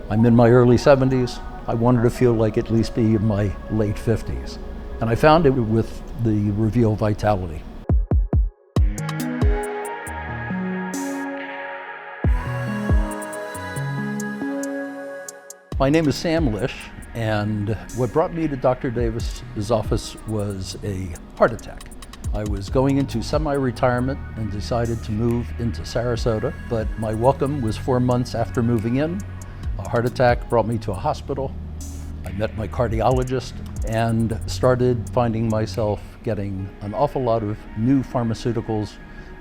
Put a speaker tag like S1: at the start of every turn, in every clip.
S1: I'm in my early 70s. I wanted to feel like at least be in my late 50s. And I found it with the Reveal Vitality. My name is Sam Lish, and what brought me to Dr. Davis's office was a heart attack. I was going into semi-retirement and decided to move into Sarasota, but my welcome was 4 months after moving in. A heart attack brought me to a hospital. I met my cardiologist and started finding myself getting an awful lot of new pharmaceuticals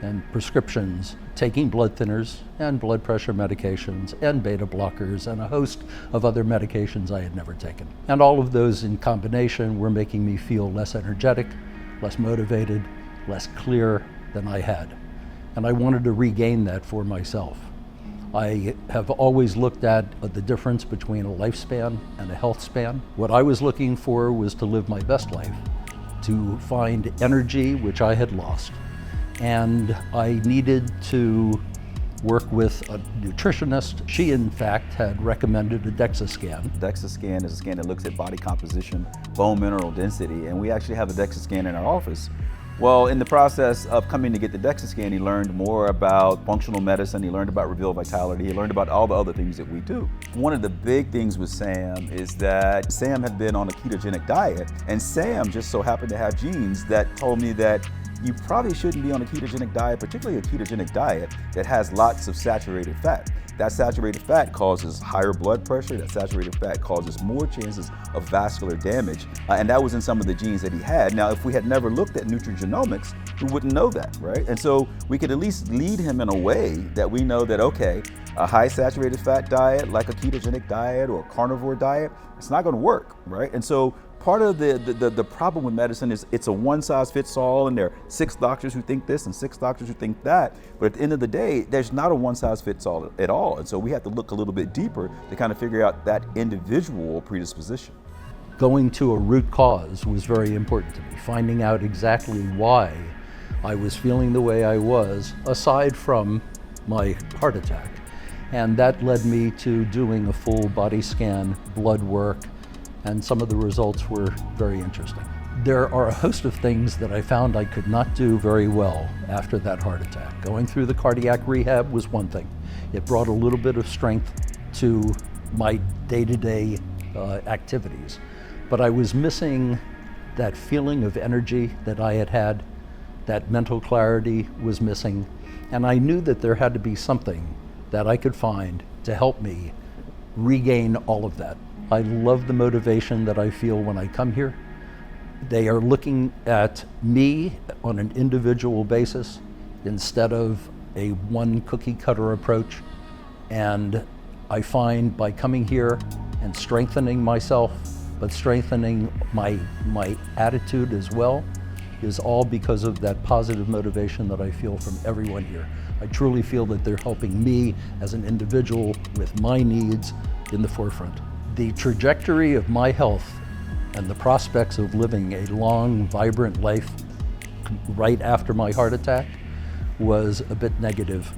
S1: and prescriptions, taking blood thinners and blood pressure medications and beta blockers and a host of other medications I had never taken. And all of those in combination were making me feel less energetic, less motivated, less clear than I had. And I wanted to regain that for myself. I have always looked at the difference between a lifespan and a health span. What I was looking for was to live my best life, to find energy which I had lost. And I needed to work with a nutritionist. She, in fact, had recommended a DEXA scan.
S2: DEXA scan is a scan that looks at body composition, bone mineral density, and we actually have a DEXA scan in our office. Well, in the process of coming to get the DEXA scan, he learned more about functional medicine, he learned about Reveal Vitality, he learned about all the other things that we do. One of the big things with Sam is that Sam had been on a ketogenic diet, and Sam just so happened to have genes that told me that you probably shouldn't be on a ketogenic diet, particularly a ketogenic diet that has lots of saturated fat. That saturated fat causes higher blood pressure, that saturated fat causes more chances of vascular damage, and that was in some of the genes that he had. Now, if we had never looked at nutrigenomics, we wouldn't know that, right? And so we could at least lead him in a way that we know that, okay, a high saturated fat diet, like a ketogenic diet or a carnivore diet, it's not gonna work, right? And so part of the problem with medicine is it's a one-size-fits-all, and there are 6 doctors who think this and 6 doctors who think that. But at the end of the day, there's not a one-size-fits-all at all. And so we have to look a little bit deeper to kind of figure out that individual predisposition.
S1: Going to a root cause was very important to me, finding out exactly why I was feeling the way I was, aside from my heart attack. And that led me to doing a full body scan, blood work, and some of the results were very interesting. There are a host of things that I found I could not do very well after that heart attack. Going through the cardiac rehab was one thing. It brought a little bit of strength to my day-to-day activities, but I was missing that feeling of energy that I had had. That mental clarity was missing, and I knew that there had to be something that I could find to help me regain all of that. I love the motivation that I feel when I come here. They are looking at me on an individual basis instead of a one cookie cutter approach. And I find by coming here and strengthening myself, but strengthening my attitude as well, is all because of that positive motivation that I feel from everyone here. I truly feel that they're helping me as an individual with my needs in the forefront. The trajectory of my health and the prospects of living a long, vibrant life right after my heart attack was a bit negative.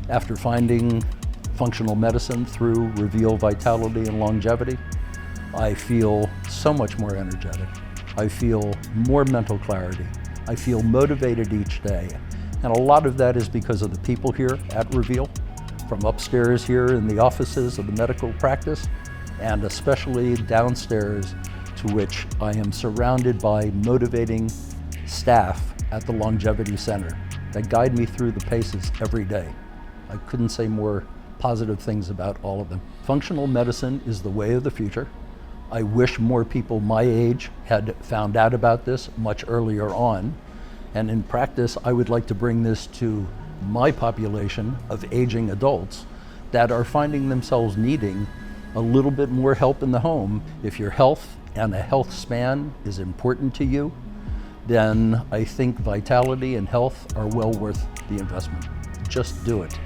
S1: After finding functional medicine through Reveal Vitality and Longevity, I feel so much more energetic. I feel more mental clarity. I feel motivated each day. And a lot of that is because of the people here at Reveal, from upstairs here in the offices of the medical practice, and especially downstairs, to which I am surrounded by motivating staff at the Longevity Center that guide me through the paces every day. I couldn't say more positive things about all of them. Functional medicine is the way of the future. I wish more people my age had found out about this much earlier on. And in practice, I would like to bring this to my population of aging adults that are finding themselves needing a little bit more help in the home. If your health and a health span is important to you, then I think vitality and health are well worth the investment. Just do it.